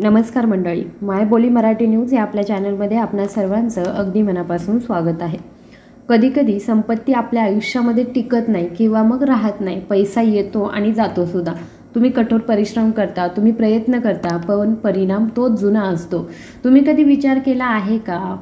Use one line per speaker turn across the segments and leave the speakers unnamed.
नमस्कार मंडळी, मायबोली मराठी न्यूज या आपल्या चॅनलमध्ये आपणा सर्वांचं अगदी मनापासून स्वागत आहे. कधीकधी संपत्ती आपल्या आयुष्यामध्ये टिकत नाही किंवा मग राहत नाही. पैसा येतो आणि जातो सुद्धा. तुम्ही कठोर परिश्रम करता, तुम्ही प्रयत्न करता, पण परिणाम तोच जुना असतो. तुम्ही कधी विचार केला आहे का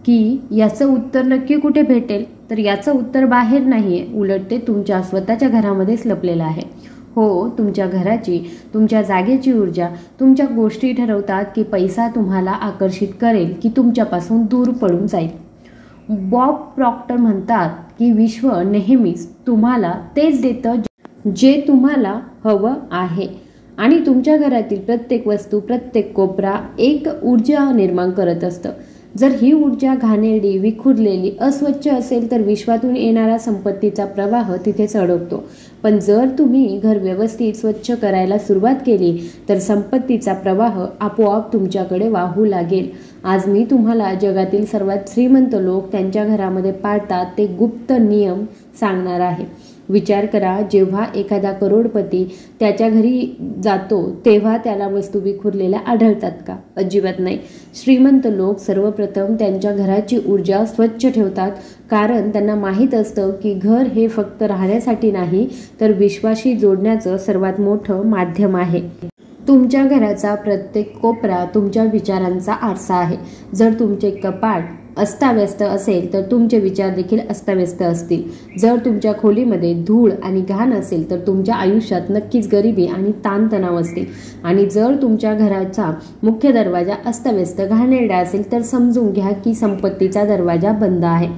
की याचं उत्तर नक्की कुठे भेटेल? तर याचं उत्तर बाहेर नाहीये, उलट ते तुमच्या स्वतःच्या घरामध्येच लपलेलं आहे. हो, तुमच्या घराची, तुमच्या जागेची ऊर्जा, तुमच्या गोष्टी ठरवतात की पैसा तुम्हाला आकर्षित करेल की तुमच्यापासून दूर पळून जाईल. बॉब प्रॉक्टर म्हणतात की विश्व नेहमीच तुम्हाला तेच देतं जे तुम्हाला हवं आहे. आणि तुमच्या घरातील प्रत्येक वस्तू, प्रत्येक कोपरा एक ऊर्जा निर्माण करत असतं. जर ही ऊर्जा घाणेरडी, विखुरलेली, अस्वच्छ असेल तर विश्वातून येणारा संपत्तीचा प्रवाह तिथेच अडकतो. पण जर तुम्ही घर व्यवस्थित स्वच्छ करायला सुरुवात केली तर संपत्तीचा प्रवाह आपोआप तुमच्याकडे वाहू लागेल. आज मी तुम्हाला जगातील सर्वात श्रीमंत लोक त्यांच्या घरामध्ये पाळतात ते गुप्त नियम सांगणार आहे. विचार करा, जेव्हा एखादा करोडपती त्याच्या घरी जातो तेव्हा त्याला वस्तू विखुरलेल्या आढळतात का? अजिबात नाही. श्रीमंत लोक सर्वप्रथम त्यांच्या घराची ऊर्जा स्वच्छ ठेवतात, कारण त्यांना माहीत असतं की घर हे फक्त राहण्यासाठी नाही तर विश्वाशी जोडण्याचं सर्वात मोठं माध्यम आहे. तुमच्या घराचा प्रत्येक कोपरा तुमच्या विचारांचा आरसा आहे. जर तुमचे कपाट अस्ताव्यस्त असेल तर तुमचे विचार देखील अस्ताव्यस्त असतील. जर तुमच्या खोलीमध्ये धूळ आणि घाण असेल तर तुमच्या आयुष्यात नक्कीच गरिबी आणि ताणतणाव असतील. आणि जर तुमच्या घराचा मुख्य दरवाजा अस्ताव्यस्त, घाणेरडा असेल तर समजून घ्या की संपत्तीचा दरवाजा बंद आहे.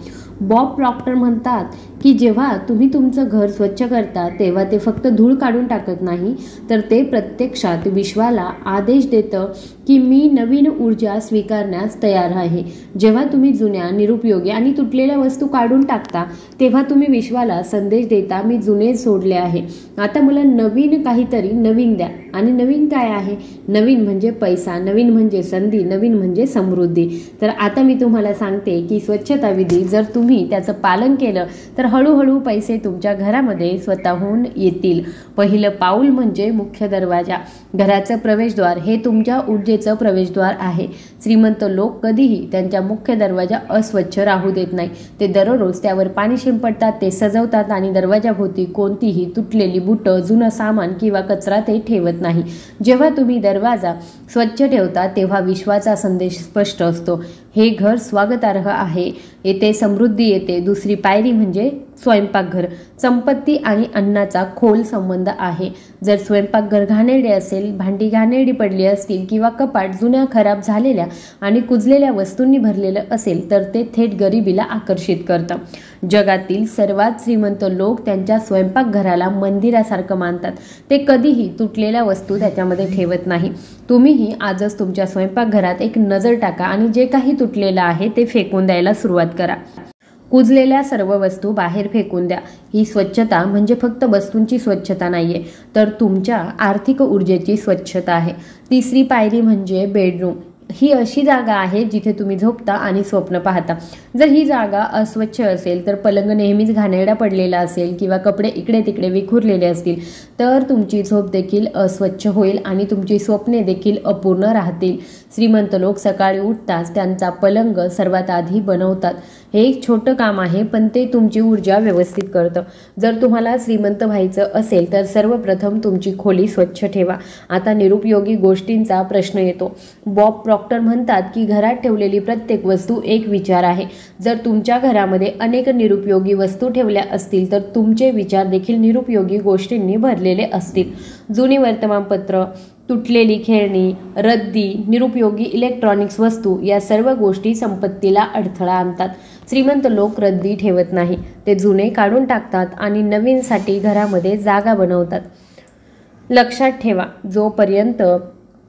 बॉब प्रॉक्टर म्हणतात की जेव्हा तुम्ही तुमचं घर स्वच्छ करता तेव्हा ते फक्त धूळ काढून टाकत नाही, तर ते प्रत्यक्षात विश्वाला आदेश देतं की मी नवीन ऊर्जा स्वीकारण्यास तयार आहे. जेव्हा तुम्ही जुन्या, निरुपयोगी आणि तुटलेल्या वस्तू काढून टाकता तेव्हा तुम्ही विश्वाला संदेश देता, मी जुने सोडले आहे, आता मला नवीन काहीतरी नवीन द्या. आणि नवीन काय आहे? नवीन म्हणजे पैसा, नवीन म्हणजे संधी, नवीन म्हणजे समृद्धी. तर आता मी तुम्हाला सांगते की स्वच्छता विधी जर तुम्ही त्याचं पालन केलं तर हळूहळू पैसे तुमच्या घरामध्ये स्वतःहून येतील. पहिलं पाऊल म्हणजे मुख्य दरवाजा. घराचं प्रवेशद्वार हे तुमच्या ऊर्जेचं प्रवेशद्वार आहे. श्रीमंत लोक कधीही त्यांच्या मुख्य दरवाजा अस्वच्छ राहू देत नाही. ते दररोज त्यावर पाणी शिंपडतात, ते सजवतात आणि दरवाजाभोवती कोणतीही तुटलेली बुटं, जुनं सामान किंवा कचरा ते ठेवत नाही. जेव्हा तुम्ही दरवाजा स्वच्छ ठेवता तेव्हा विश्वाचा संदेश स्पष्ट असतो, हे घर स्वागतार्ह आहे, येथे समृद्धी येते. दुसरी पायरी म्हणजे स्वयंपाकघर. संपत्ती आणि अन्नाचा खोल संबंध आहे. जर स्वयंपाकघर घाणेरडे असेल, भांडी घाणेरडी पडली असतील किंवा कपाट जुन्या, खराब झालेल्या आणि कुजलेल्या वस्तूंनी भरलेलं असेल तर ते थेट गरिबीला आकर्षित करतं. जगातील सर्वात श्रीमंत लोक त्यांच्या स्वयंपाकघराला मंदिरासारखं मानतात. ते कधीही तुटलेल्या वस्तू त्याच्यामध्ये ठेवत नाही. तुम्हीही आजच तुमच्या स्वयंपाकघरात एक नजर टाका आणि जे काही तुटलेलं आहे ते फेकून द्यायला सुरुवात करा. कुजलेल्या सर्व वस्तू बाहेर फेकून द्या. ही स्वच्छता म्हणजे फक्त वस्तूंची स्वच्छता नाहीये, तर तुमच्या आर्थिक ऊर्जेची स्वच्छता आहे. तिसरी पायरी म्हणजे बेडरूम. ही अशी जागा आहे जिथे तुम्ही झोपता आणि स्वप्न पाहता. जर ही जागा अस्वच्छ असेल, तर पलंग नेहमीच घाणेरडा पडलेला असेल किंवा कपडे इकडे तिकडे विखुरलेले असतील तर तुमची झोप देखील अस्वच्छ होईल आणि तुमची स्वप्ने देखील अपूर्ण राहतील. श्रीमंत लोक सकाळी उठताच त्यांचा पलंग सर्वात आधी बनवतात. हे एक छोटं काम आहे, पण ते तुमची ऊर्जा व्यवस्थित करतं. जर तुम्हाला श्रीमंत व्हायचं असेल तर सर्वप्रथम तुमची खोली स्वच्छ ठेवा. आता निरुपयोगी गोष्टींचा प्रश्न येतो. बॉब प्रॉक्टर म्हणतात की घरात ठेवलेली प्रत्येक वस्तू एक विचार आहे. जर तुमच्या घरामध्ये अनेक निरुपयोगी वस्तू ठेवल्या असतील तर तुमचे विचार देखील निरुपयोगी गोष्टींनी भरलेले असतील. जुनी वर्तमानपत्र, तुटलेली खेळणी, रद्दी, निरुपयोगी इलेक्ट्रॉनिक्स वस्तू या सर्व गोष्टी संपत्तीला अडथळा आणतात. श्रीमंत लोक रद्दी ठेवत नाही, ते जुने काढून टाकतात आणि नवीनसाठी घरामध्ये जागा बनवतात. लक्षात ठेवा, जोपर्यंत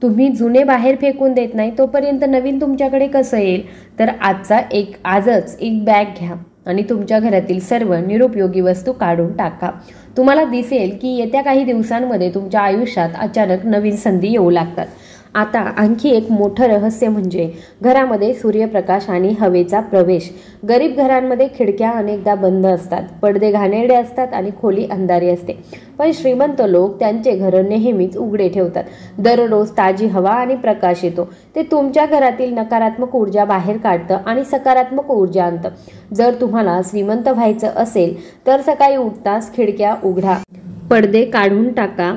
तुम्ही जुने बाहेर फेकून देत नाही तोपर्यंत नवीन तुमच्याकडे कसं येईल? तर आजच एक बॅग घ्या आणि तुमच्या घरातील सर्व निरुपयोगी वस्तू काढून टाका. तुम्हाला दिसेल की येत्या काही दिवसांमध्ये तुमच्या आयुष्यात अचानक नवीन संधी येऊ लागतात. आता आणखी एक मोठं रहस्य म्हणजे घरामध्ये सूर्यप्रकाश आणि हवेचा प्रवेश. गरीब घरांमध्ये खिडक्या अनेकदा बंद असतात, पडदे घाणेरडे असतात आणि खोली अंधारी असते. पण श्रीमंत लोक त्यांचे घर नेहमीच उघडे ठेवतात. दररोज ताजी हवा आणि प्रकाश येतो. ते तुमच्या घरातील नकारात्मक ऊर्जा बाहेर काढतं आणि सकारात्मक ऊर्जा आणतं. जर तुम्हाला श्रीमंत व्हायचं असेल तर सकाळी उठताच खिडक्या उघडा, पडदे काढून टाका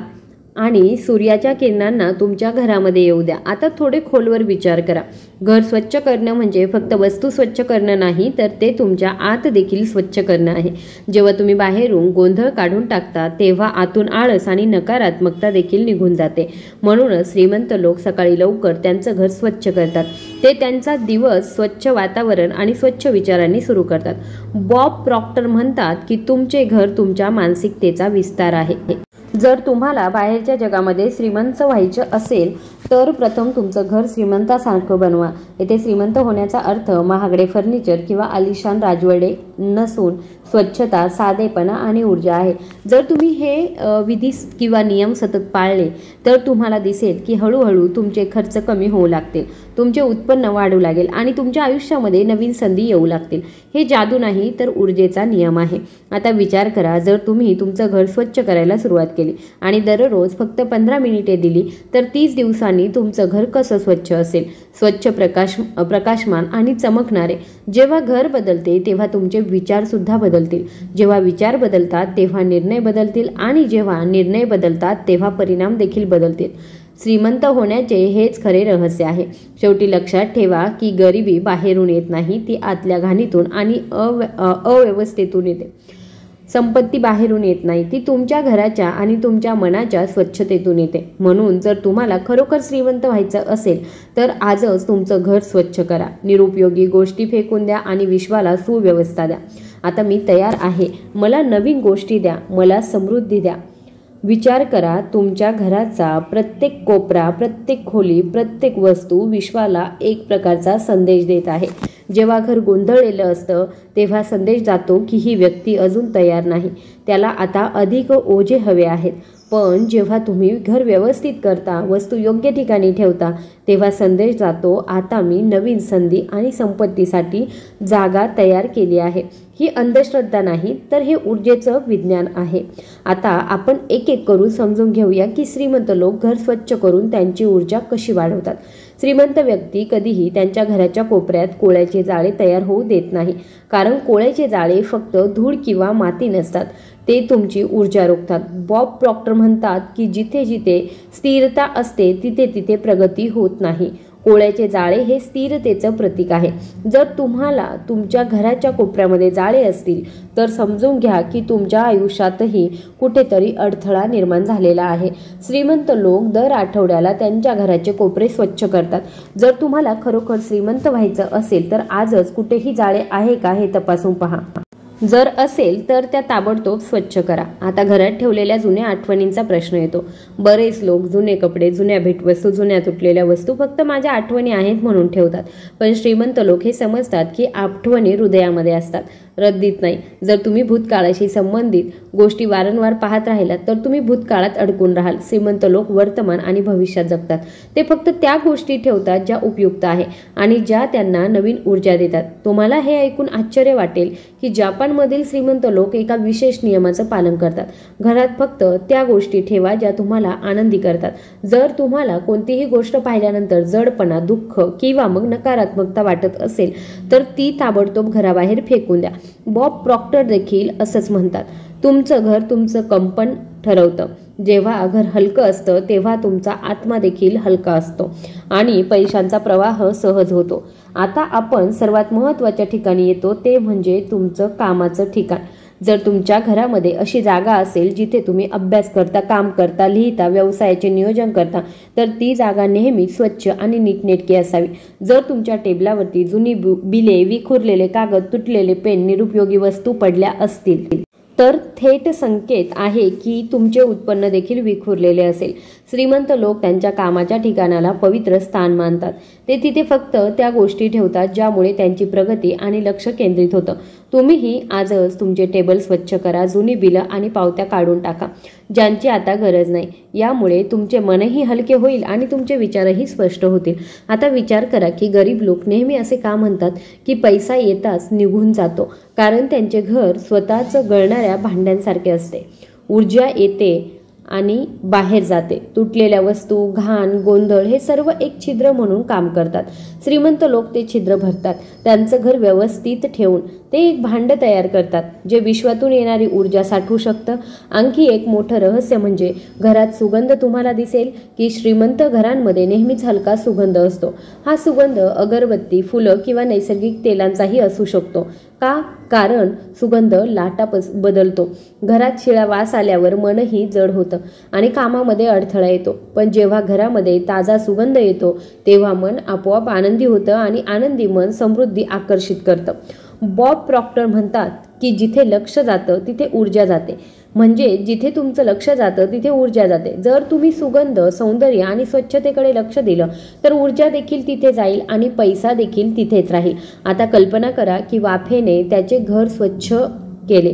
आणि सूर्याच्या किरणांना तुमच्या घरामध्ये येऊ द्या. आता थोडे खोलवर विचार करा. घर स्वच्छ करणं म्हणजे फक्त वस्तू स्वच्छ करणं नाही, तर ते तुमच्या आत देखील स्वच्छ करणं आहे. जेव्हा तुम्ही बाहेरून गोंधळ काढून टाकता तेव्हा आतून आळस आणि नकारात्मकता देखील निघून जाते. म्हणूनच श्रीमंत लोक सकाळी लवकर त्यांचं घर स्वच्छ करतात. ते त्यांचा दिवस स्वच्छ वातावरण आणि स्वच्छ विचारांनी सुरू करतात. बॉब प्रॉक्टर म्हणतात की तुमचे घर तुमच्या मानसिकतेचा विस्तार आहे. जर तुम्हाला बाहेरच्या जगामध्ये श्रीमंत व्हायचं असेल तर प्रथम तुमचं घर श्रीमंतासारखं बनवा. येथे श्रीमंत होण्याचा अर्थ महागडे फर्निचर किंवा आलिशान राजवाडे नसून स्वच्छता, साधेपणा आणि ऊर्जा आहे. जर तुम्ही हे विधी किंवा नियम सतत पाळले तर तुम्हाला दिसेल की हळूहळू तुमचे खर्च कमी होऊ लागतील, तुमचे उत्पन्न वाढू लागेल आणि तुमच्या आयुष्यामध्ये नवीन संधी येऊ लागतील. हे जादू नाही तर ऊर्जेचा नियम आहे. आता विचार करा, जर तुम्ही तुमचं घर स्वच्छ करायला सुरुवात केली आणि दररोज फक्त 15 मिनिटे दिली तर 30 दिवसांनी तुमचं घर कसं स्वच्छ असेल. स्वच्छ, प्रकाशमान आणि चमकणारे. जेव्हा घर बदलते तेव्हा तुमचे विचार सुद्धा बदलतील. जेव्हा विचार बदलतात तेव्हा निर्णय बदलतील आणि जेव्हा निर्णय बदलतात तेव्हा परिणाम देखील बदलतील. श्रीमंत होण्याचे हेच खरे रहस्य आहे. शेवटी लक्षात ठेवा की गरिबी बाहेरून येत नाही, ती आतल्या घाणीतून आणि अव्यवस्थेतून येते. संपत्ती बाहेरून येत नाही, ती तुमच्या घराच्या आणि तुमच्या मनाच्या स्वच्छतेतून येते. म्हणून जर तुम्हाला खरोखर श्रीमंत व्हायचं असेल तर आजच तुमचं घर स्वच्छ करा. निरुपयोगी गोष्टी फेकून द्या आणि विश्वाला सुव्यवस्था द्या. आता मी तयार आहे, मला नवीन गोष्टी द्या, मला समृद्धी द्या. विचार करा, तुमच्या घराचा प्रत्येक कोपरा, प्रत्येक खोली, प्रत्येक वस्तू विश्वाला एक प्रकारचा संदेश देत आहे. जेव्हा घर गोंधळलेलं असतं तेव्हा संदेश जातो की ही व्यक्ती अजून तयार नाही, त्याला आता अधिक ओझे हवे आहेत. पण जेव्हा तुम्ही घर व्यवस्थित करता, वस्तू योग्य ठिकाणी ठेवता, तेव्हा संदेश जातो, आता मी नवीन संधी आणि संपत्तीसाठी जागा तयार केली आहे. ही अंधश्रद्धा नाही तर हे ऊर्जेचं विज्ञान आहे. आता आपण एक एक करून समजून घेऊया की श्रीमंत लोक घर स्वच्छ करून त्यांची ऊर्जा कशी वाढवतात. श्रीमंत व्यक्ती कधीही त्यांच्या घराच्या कोपऱ्यात कोळ्याचे जाळे तयार होऊ देत नाही, कारण कोळ्याचे जाळे फक्त धूळ किंवा माती नसतात, ते तुमची ऊर्जा रोखतात. बॉब प्रॉक्टर म्हणतात की जिथे जिथे स्थिरता असते तिथे तिथे प्रगती होत नाही. कोळ्याचे जाळे हे स्थिरतेचं प्रतीक आहे. जर तुम्हाला तुमच्या घराच्या कोपऱ्यामध्ये जाळे असतील तर समजून घ्या की तुमच्या आयुष्यातही कुठेतरी अडथळा निर्माण झालेला आहे. श्रीमंत लोक दर आठवड्याला त्यांच्या घराचे कोपरे स्वच्छ करतात. जर तुम्हाला खरोखर श्रीमंत व्हायचं असेल तर आजच कुठेही जाळे आहे का हे तपासून पहा. जर असेल तर त्या ताबडतोब स्वच्छ करा. आता घरात ठेवलेल्या जुन्या आठवणींचा प्रश्न येतो. बरेच लोक जुने कपडे, जुन्या भेटवस्तू, जुन्या तुटलेल्या वस्तू फक्त माझ्या आठवणी आहेत म्हणून ठेवतात. पण श्रीमंत लोक हे समजतात की आठवणी हृदयामध्ये असतात, रद्दीत नाही. जर तुम्ही भूतकाळाशी संबंधित गोष्टी वारंवार पाहत राहिलात तर तुम्ही भूतकाळात अडकून राहाल. श्रीमंत लोक वर्तमान आणि भविष्यात जगतात. ते फक्त त्या गोष्टी ठेवतात ज्या उपयुक्त आहे आणि ज्या त्यांना नवीन ऊर्जा देतात. तुम्हाला हे ऐकून आश्चर्य वाटेल की जपानमधील श्रीमंत लोक एका विशेष नियमाचं पालन करतात. घरात फक्त त्या गोष्टी ठेवा ज्या तुम्हाला आनंदी करतात. जर तुम्हाला कोणतीही गोष्ट पाहिल्यानंतर जडपणा, दुःख किंवा मग नकारात्मकता वाटत असेल तर ती ताबडतोब घराबाहेर फेकून द्या. बॉब प्रॉक्टर देखील असंच म्हणतात. तुमचं घर तुमचं कंपन ठरवतं. जेव्हा घर हलकं असतं तेव्हा तुमचा आत्मा देखील हलका असतो आणि पैशांचा प्रवाह सहज होतो. आता आपण सर्वात महत्त्वाच्या ठिकाणी येतो, ते म्हणजे तुमचं कामाचं ठिकाण. जर तुमच्या घरामध्ये अशी जागा असेल जिथे तुम्ही अभ्यास करता, काम करता, लिहिता, व्यवसायाचे नियोजन करता, तर ती जागा नेहमी स्वच्छ आणि नीटनेटकी असावी. जर तुमच्या टेबलावरती जुनी बिले, विखुरलेले कागद, तुटलेले पेन, निरुपयोगी वस्तू पडल्या असतील तर थेट संकेत आहे की तुमचे उत्पन्न देखील विखुरलेले असेल. श्रीमंत लोक त्यांच्या कामाच्या ठिकाणाला पवित्र स्थान मानतात. ते तिथे फक्त त्या गोष्टी ठेवतात ज्यामुळे त्यांची प्रगती आणि लक्ष केंद्रित होतं. तुम्हीही आजच तुमचे टेबल स्वच्छ करा, जुनी बिलं आणि पावत्या काढून टाका ज्यांची आता गरज नाही. यामुळे तुमचे मनही हलके होईल आणि तुमचे विचारही स्पष्ट होतील. आता विचार करा की गरीब लोक नेहमी असे का म्हणतात की पैसा येताच निघून जातो? कारण त्यांचे घर स्वतःच गळणाऱ्या भांड्यांसारखे असते. ऊर्जा येते आणि बाहेर जाते. तुटलेल्या वस्तू, घाण, गोंधळ हे सर्व एक छिद्र म्हणून काम करतात. श्रीमंत लोक ते छिद्र भरतात. त्यांचं घर व्यवस्थित ठेवून ते एक भांड तयार करतात जे विश्वातून येणारी ऊर्जा साठवू शकतं. आणखी एक मोठं रहस्य म्हणजे घरात सुगंध तुम्हाला दिसेल की श्रीमंत घरांमध्ये नेहमीच हलका सुगंध असतो. हा सुगंध अगरबत्ती, फुलं किंवा नैसर्गिक तेलांचाही असू शकतो. का? कारण सुगंध लाटा बदलतो. घरात शिळा वास आल्यावर मनही जड होतं आणि कामामध्ये अडथळा येतो. पण जेव्हा घरामध्ये ताजा सुगंध येतो तेव्हा मन आपोआप आनंदी होतं आणि आनंदी मन समृद्धी आकर्षित करतं. बॉब प्रॉक्टर म्हणतात की जिथे लक्ष जातं तिथे ऊर्जा जाते. म्हणजे जिथे तुमचं लक्ष जातं तिथे ऊर्जा जाते. जर तुम्ही सुगंध, सौंदर्य आणि स्वच्छतेकडे लक्ष दिलं तर ऊर्जा देखील तिथे जाईल आणि पैसा देखील तिथेच राहील. आता कल्पना करा की वाफेने त्याचे घर स्वच्छ केले,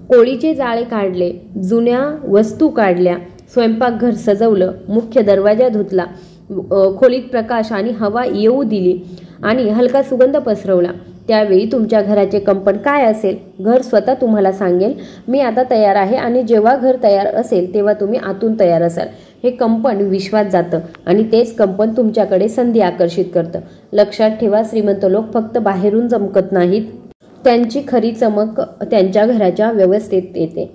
कोळीचे जाळे काढले, जुन्या वस्तू काढल्या, स्वयंपाकघर सजवलं, मुख्य दरवाजा धुतला, खोलीत प्रकाश आणि हवा येऊ दिली आणि हलका सुगंध पसरवला. त्यावेळी तुमच्या घराचे कंपन काय असेल? घर स्वतः तुम्हाला सांगेल मी आता तयार आहे. आणि जेव्हा घर तयार असेल तेव्हा तुम्ही आतून तयार असाल. हे कंपन विश्वात जातं आणि तेच कंपन तुमच्याकडे संधी आकर्षित करतं. लक्षात ठेवा, श्रीमंत लोक फक्त बाहेरून चमकत नाहीत, त्यांची खरी चमक त्यांच्या घराच्या व्यवस्थेत येते.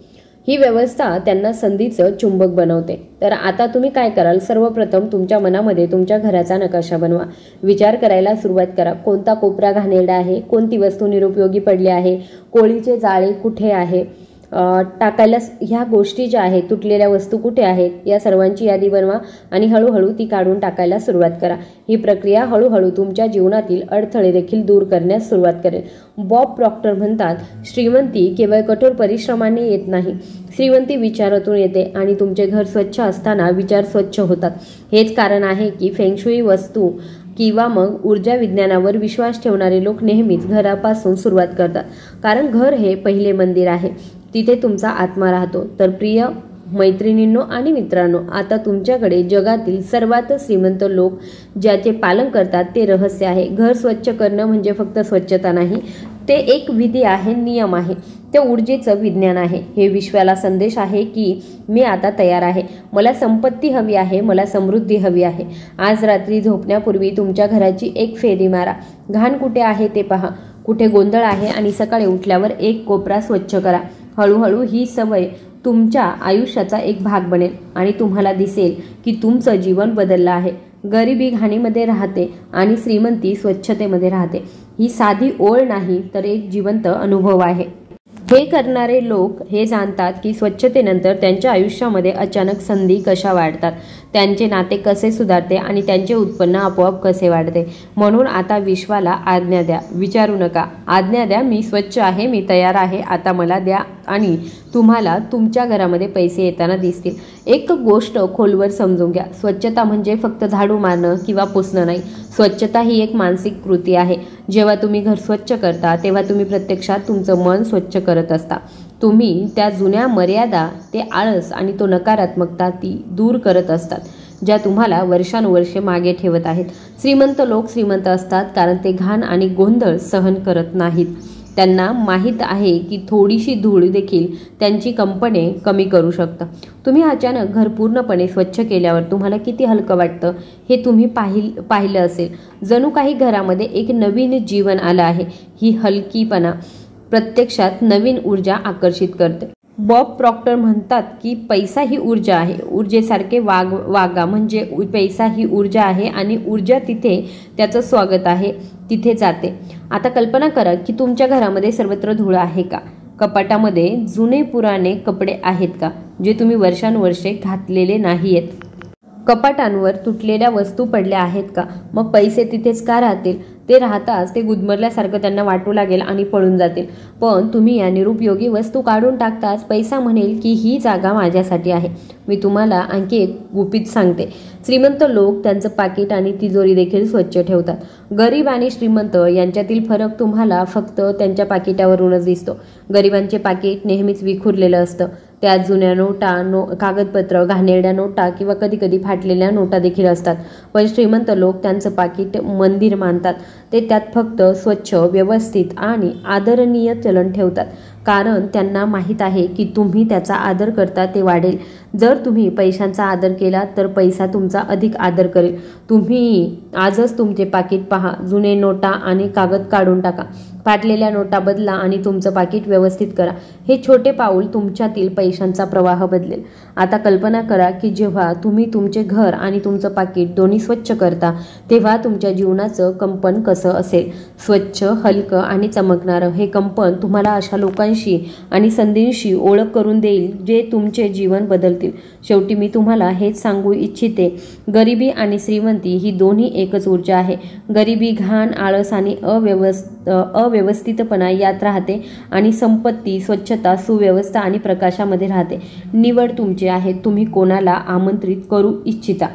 ही व्यवस्था त्यांना संधीचं चुंबक बनवते. तर आता तुम्ही काय कराल? सर्वप्रथम तुमच्या मनामध्ये तुमच्या घराचा नकाशा बनवा. विचार करायला सुरुवात करा. कोणता कोपरा घाणेरडा आहे? कोणती वस्तू निरुपयोगी पडली आहे? कोळीचे जाळे कुठे आहे टाकायला? ह्या गोष्टी ज्या आहेत, तुटलेल्या वस्तू कुठे आहेत, या सर्वांची यादी बनवा आणि हळूहळू ती काढून टाकायला सुरुवात करा. ही प्रक्रिया हळूहळू तुमच्या जीवनातील अडथळे देखील दूर करण्यास सुरुवात करेल. बॉब प्रॉक्टर म्हणतात, श्रीमंती केवळ कठोर परिश्रमाने येत नाही, श्रीमंती विचारातून येते आणि तुमचे घर स्वच्छ असताना विचार स्वच्छ होतात. हेच कारण आहे की फेंगशुई वस्तू किंवा मग ऊर्जा विज्ञानावर विश्वास ठेवणारे लोक नेहमीच घरापासून सुरुवात करतात. कारण घर हे पहिले मंदिर आहे, तिथे तुमचा आत्मा राहतो. तर प्रिय मैत्रिणींनो आणि मित्रांनो, आता तुमच्याकडे जगातील सर्वात श्रीमंत लोक ज्याचे पालन करतात ते रहस्य आहे. घर स्वच्छ करणं म्हणजे फक्त स्वच्छता नाही, ते एक विधी आहे, नियम आहे, ते ऊर्जेचं विज्ञान आहे. हे विश्वाला संदेश आहे की मी आता तयार आहे, मला संपत्ती हवी आहे, मला समृद्धी हवी आहे. आज रात्री झोपण्यापूर्वी तुमच्या घराची एक फेरी मारा. घाण कुठे आहे ते पहा, कुठे गोंधळ आहे आणि सकाळी उठल्यावर एक कोपरा स्वच्छ करा. हळूहळू ही सवय तुमच्या आयुष्याचा एक भाग बनेल आणि तुम्हाला दिसेल की तुमचं जीवन बदललं आहे. गरिबी घाणीमध्ये राहते आणि श्रीमंती स्वच्छतेमध्ये राहते. ही साधी ओळ नाही तर एक जिवंत अनुभव आहे. हे करणारे लोक हे जाणतात की स्वच्छतेनंतर त्यांच्या आयुष्यामध्ये अचानक संधी कशा वाढतात, त्यांचे नाते कसे सुधारते आणि त्यांचे उत्पन्न आपोआप कसे वाढते. म्हणून आता विश्वाला आज्ञा द्या, विचारू नका, आज्ञा द्या, मी स्वच्छ आहे, मी तयार आहे, आता मला द्या आणि तुम्हाला तुमच्या घरामध्ये पैसे येताना दिसतील. एक गोष्ट खोलवर समजून घ्या, स्वच्छता म्हणजे फक्त झाडू मारणं किंवा पुसणं नाही. स्वच्छता ही एक मानसिक कृती आहे. जेव्हा तुम्ही घर स्वच्छ करता तेव्हा तुम्ही प्रत्यक्षात तुमचं मन स्वच्छ करत असता. तुम्ही त्या जुन्या मर्यादा, ते आळस आणि तो नकारात्मकता ती दूर करत असतात ज्या तुम्हाला वर्षानुवर्षे मागे ठेवत आहेत. श्रीमंत लोक श्रीमंत असतात कारण ते घाण आणि गोंधळ सहन करत नाहीत. त्यांना माहीत आहे की थोडीशी धूळ देखील त्यांची कंपने कमी करू शकतं. तुम्ही अचानक घर पूर्णपणे स्वच्छ केल्यावर तुम्हाला किती हलकं वाटतं हे तुम्ही पाहिलं असेल. जणू काही घरामध्ये एक नवीन जीवन आलं आहे. ही हलकीपणा प्रत्यक्षात नवीन ऊर्जा आकर्षित करते. बॉब प्रॉक्टर म्हणतात की पैसा ही ऊर्जा आहे, ऊर्जेसारखे वागा. म्हणजे पैसा ही ऊर्जा आहे आणि ऊर्जा तिथे त्याचं स्वागत आहे, तिथे जाते. आता कल्पना करा की तुमच्या घरामध्ये सर्वत्र धूळ आहे का? कपाटामध्ये जुने पुराणे कपडे आहेत का जे तुम्ही वर्षानुवर्षे घातलेले नाहीयेत? कपाटांवर तुटलेल्या वस्तू पडल्या आहेत का? मग पैसे तिथेच का राहतील? ते राहताच ते गुदमरल्यासारखं त्यांना वाटू लागेल आणि पळून जातील. पण तुम्ही या निरुपयोगी वस्तू काढून टाकताच पैसा म्हणेल की ही जागा माझ्यासाठी आहे. मी तुम्हाला आणखी एक गुपित सांगते. श्रीमंत लोक त्यांचं पाकिट आणि तिजोरी देखील स्वच्छ ठेवतात. गरीब आणि श्रीमंत यांच्यातील फरक तुम्हाला फक्त त्यांच्या पाकिटावरूनच दिसतो. गरिबांचे पाकिट नेहमीच विखुरलेलं असतं. त्यात जुन्या नोटा, कागदपत्र, घाणेरड्या नोटा किंवा कधीकधी फाटलेल्या नोटा देखील असतात. पण श्रीमंत लोक त्यांचं पाकिट मंदिर मानतात. ते त्यात फक्त स्वच्छ, व्यवस्थित आणि आदरणीय चलन ठेवतात. कारण त्यांना माहीत आहे की तुम्ही त्याचा आदर करता ते वाढेल. जर तुम्ही पैशांचा आदर केला तर पैसा तुमचा अधिक आदर करेल. तुम्ही आजच तुमचे पाकिट पहा, जुने नोटा आणि कागद काढून टाका, फाटलेल्या नोटा बदला आणि तुमचं पाकिट व्यवस्थित करा. हे छोटे पाऊल तुमच्यातील पैशांचा प्रवाह बदलेल. आता कल्पना करा की जेव्हा तुम्ही तुमचे घर आणि तुमचं पाकिट दोन्ही स्वच्छ करता तेव्हा तुमच्या जीवनाचं कंपन कसं असेल. स्वच्छ, हलकं आणि चमकणारं हे कंपन तुम्हाला अशा लोकांशी आणि संधींशी ओळख करून देईल जे तुमचे जीवन बदलतील. शेवटी मी तुम्हाला हेच सांगू इच्छिते, गरिबी आणि श्रीमंती ही दोन्ही एकच ऊर्जा आहे. गरिबी घाण, आळस आणि अव्यवस्थितपणा यात राहते आणि संपत्ती, स्वच्छता, सुव्यवस्था आणि प्रकाशामध्ये राहते. निवड तुमची आहे. तुम्ही कोणाला आमंत्रित करू इच्छिता.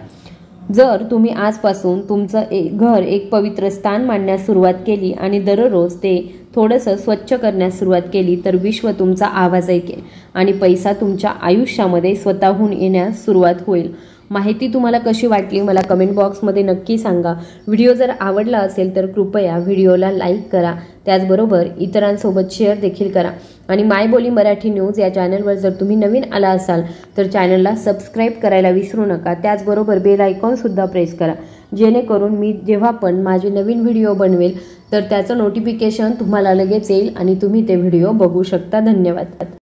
जर तुम्ही आजपासून तुमचं घर एक पवित्र स्थान मानण्यास सुरुवात केली आणि दररोज ते थोडंसं स्वच्छ करण्यास सुरुवात केली तर विश्व तुमचा आवाज ऐकेल आणि पैसा तुमच्या आयुष्यामध्ये स्वतःहून येण्यास सुरुवात होईल. माहिती तुम्हाला कशी वाटली मला कमेंट बॉक्समध्ये नक्की सांगा. व्हिडिओ जर आवडला असेल तर कृपया व्हिडिओला लाईक करा. त्याचबरोबर इतरांसोबत शेअर देखील करा. आणि मायबोली मराठी न्यूज या चॅनलवर जर तुम्ही नवीन आला असाल तर चॅनलला सबस्क्राईब करायला विसरू नका. त्याचबरोबर बेल आयकॉनसुद्धा प्रेस करा, जेणेकरून मी जेव्हा पण माझे नवीन व्हिडिओ बनवेल तर त्याचं नोटिफिकेशन तुम्हाला लगेच येईल आणि तुम्ही ते व्हिडिओ बघू शकता. धन्यवाद.